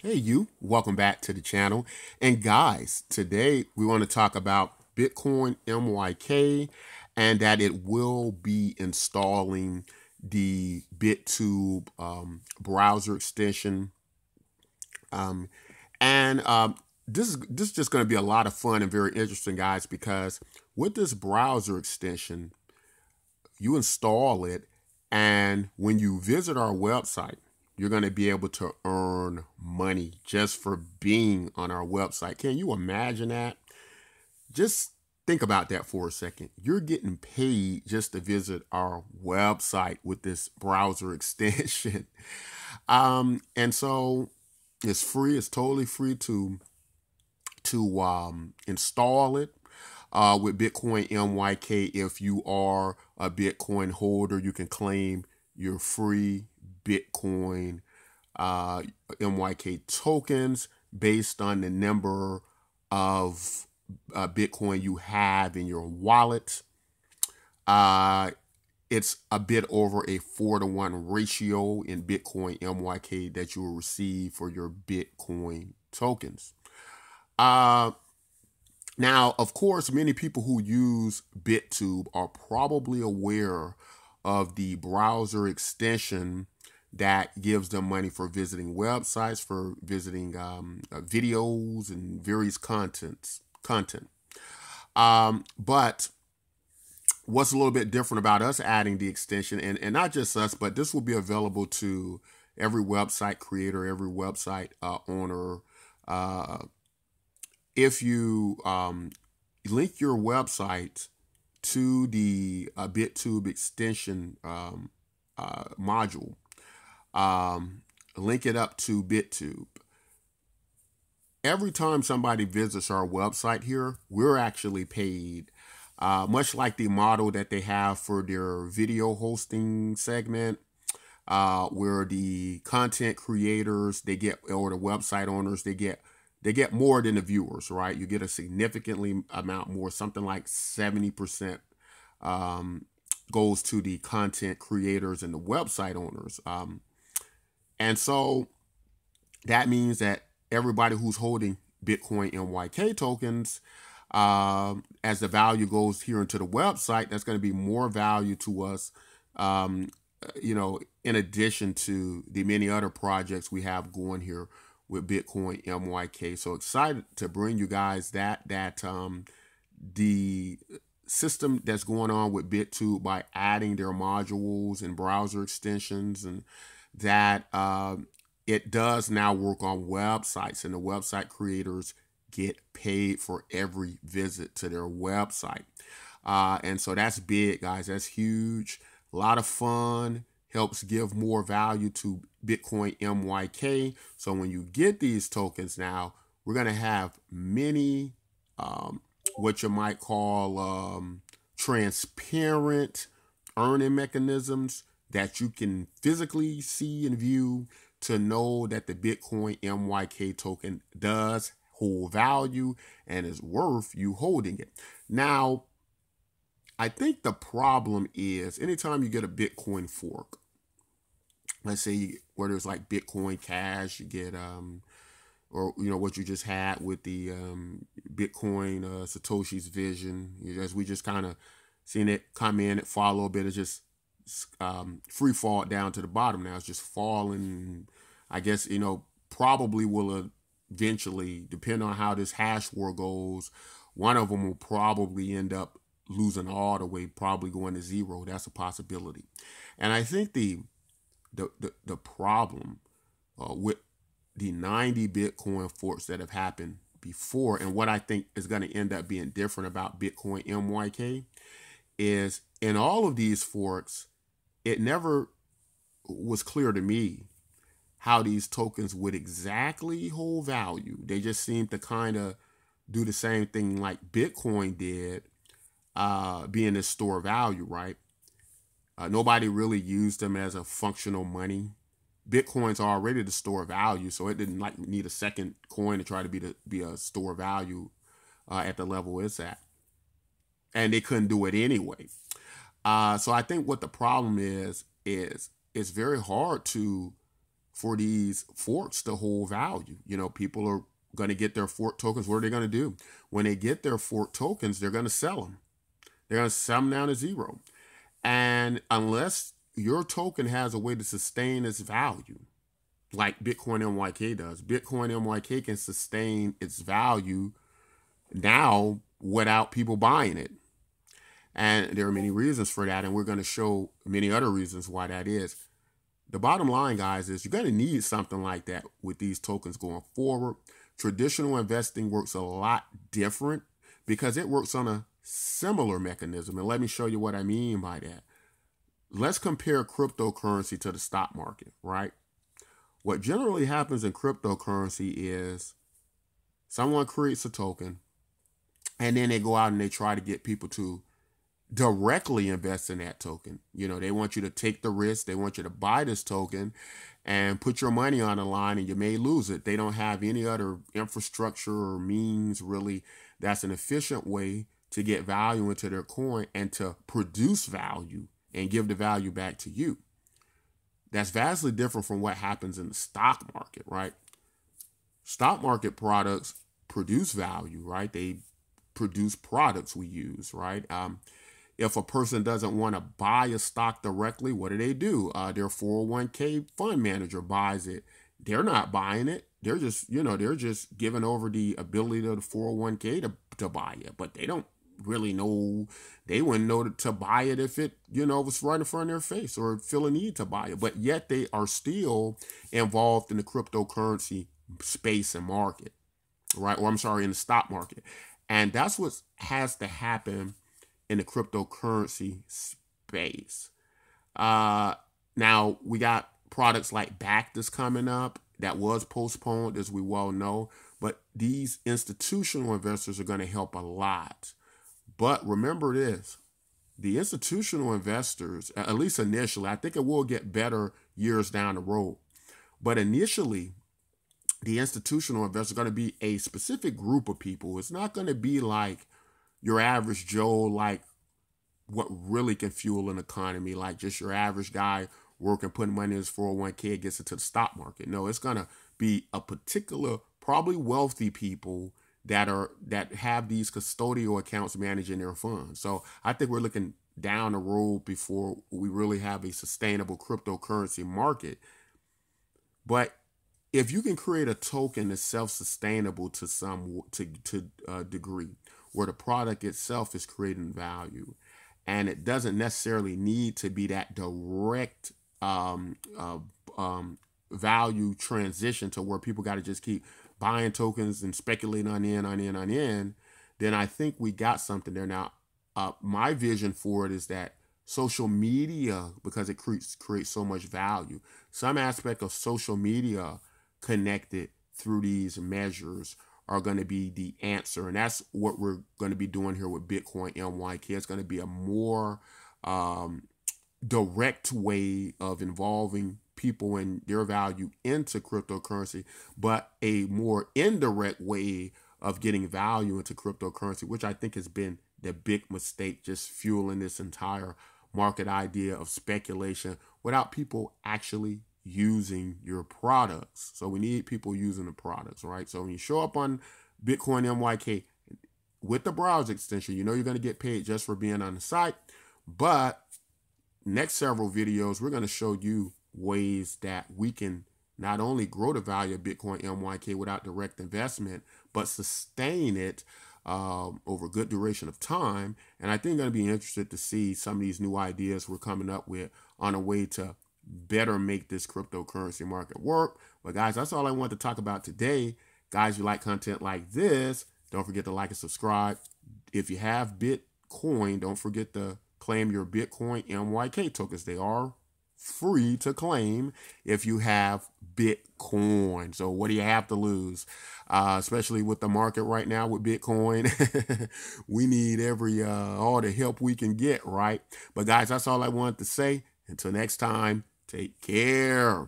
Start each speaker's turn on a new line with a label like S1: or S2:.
S1: Hey, you, welcome back to the channel. And guys, today we want to talk about Bitcoin MYK and that it will be installing the BitTube browser extension. Um, and this is just going to be a lot of fun and very interesting, guys, because with this browser extension, you install it, and when you visit our website, you're going to be able to earn money just for being on our website. Can you imagine that? Just think about that for a second. You're getting paid just to visit our website with this browser extension. And so it's free. It's totally free to install it with Bitcoin MYK. If you are a Bitcoin holder, you can claim your free Bitcoin MYK tokens based on the number of Bitcoin you have in your wallet. It's a bit over a 4-to-1 ratio in Bitcoin MYK that you will receive for your Bitcoin tokens. Uh, Now, of course, many people who use BitTube are probably aware of the browser extension that gives them money for visiting websites, for visiting videos and various content. But what's a little bit different about us adding the extension, and not just us, but this will be available to every website creator, every website owner. If you link your website to the BitTube extension module, link it up to BitTube. Every time somebody visits our website here, we're actually paid. Much like the model that they have for their video hosting segment, where the content creators they get, or the website owners they get more than the viewers, right? You get a significantly amount more, something like 70% goes to the content creators and the website owners. And so that means that everybody who's holding Bitcoin MYK tokens, as the value goes here into the website, that's going to be more value to us, in addition to the many other projects we have going here with Bitcoin MYK. So excited to bring you guys that the system that's going on with BitTube by adding their modules and browser extensions, and that it does now work on websites, and the website creators get paid for every visit to their website. And so that's big, guys. That's huge. A lot of fun. Helps give more value to Bitcoin MYK. So when you get these tokens now, we're going to have many, what you might call transparent earning mechanisms that you can physically see and view to know that the Bitcoin MYK token does hold value and is worth you holding it. Now, I think the problem is anytime you get a Bitcoin fork, let's say where there's like Bitcoin Cash, you get or what you just had with the Bitcoin Satoshi's vision, as we just kind of seen it come in, it fall a little bit, it just free fall down to the bottom. Now it's just falling. I guess probably will eventually, depend on how this hash war goes, one of them will probably end up losing all the way, probably going to zero. That's a possibility. And I think the problem with the 90 Bitcoin forks that have happened before, and what I think is going to end up being different about Bitcoin MYK, is in all of these forks, it never was clear to me how these tokens would exactly hold value. They just seem to kind of do the same thing like Bitcoin did, being a store value, right? Nobody really used them as a functional money. Bitcoin's already the store value, so it didn't like need a second coin to try to be a store value at the level it's at, and they couldn't do it anyway. So I think what the problem is it's very hard to for these forks to hold value. You know, people are going to get their fork tokens. What are they going to do? When they get their fork tokens, they're going to sell them. They're going to sell them down to zero. And unless your token has a way to sustain its value, like Bitcoin MYK does, Bitcoin MYK can sustain its value now without people buying it. And there are many reasons for that, and we're going to show many other reasons why that is. The bottom line, guys, is you're going to need something like that with these tokens going forward. Traditional investing works a lot different because it works on a similar mechanism. And let me show you what I mean by that. Let's compare cryptocurrency to the stock market, right? What generally happens in cryptocurrency is someone creates a token and then they go out and they try to get people to directly invest in that token. You know, they want you to take the risk. They want you to buy this token and put your money on the line, and you may lose it. They don't have any other infrastructure or means really that's an efficient way to get value into their coin and to produce value and give the value back to you. That's vastly different from what happens in the stock market, right? Stock market products produce value, right? They produce products we use, right? If a person doesn't want to buy a stock directly, what do? Their 401k fund manager buys it. They're not buying it. They're just, they're just giving over the ability to the 401k to buy it. But they don't really know, they wouldn't know to buy it if it, was right in front of their face or feel a need to buy it. But yet they are still involved in the cryptocurrency space and market, right? Or I'm sorry, in the stock market. And that's what has to happen in the cryptocurrency space. Now we got products like BAC that's coming up that was postponed, as we well know, but these institutional investors are going to help a lot. But remember this, the institutional investors, at least initially, I think it will get better years down the road, but initially the institutional investors are going to be a specific group of people. It's not going to be like your average Joe, like what really can fuel an economy, like just your average guy working, putting money in his 401k, gets into the stock market. No, it's going to be a particular, probably wealthy people that have these custodial accounts managing their funds. So I think we're looking down the road before we really have a sustainable cryptocurrency market. But if you can create a token that's self-sustainable to some degree, where the product itself is creating value, and it doesn't necessarily need to be that direct value transition to where people got to just keep buying tokens and speculating on in, then I think we got something there. Now, my vision for it is that social media, because it creates so much value, some aspect of social media connected through these measures are going to be the answer. And that's what we're going to be doing here with Bitcoin MYK. It's going to be a more direct way of involving people and their value into cryptocurrency, but a more indirect way of getting value into cryptocurrency, which I think has been the big mistake, just fueling this entire market idea of speculation without people actually using your products. So we need people using the products, right? So when you show up on Bitcoin MYK with the browser extension, you're going to get paid just for being on the site. But next several videos, we're going to show you ways that we can not only grow the value of Bitcoin MYK without direct investment, but sustain it over a good duration of time. And I think I'm going to be interested to see some of these new ideas we're coming up with on a way to better make this cryptocurrency market work. But guys, that's all I want to talk about today. Guys, you like content like this, don't forget to like and subscribe. If you have Bitcoin, don't forget to claim your Bitcoin MYK tokens. They are free to claim if you have Bitcoin. So what do you have to lose? Especially with the market right now with Bitcoin. We need all the help we can get, right? But guys, that's all I wanted to say. Until next time, take care.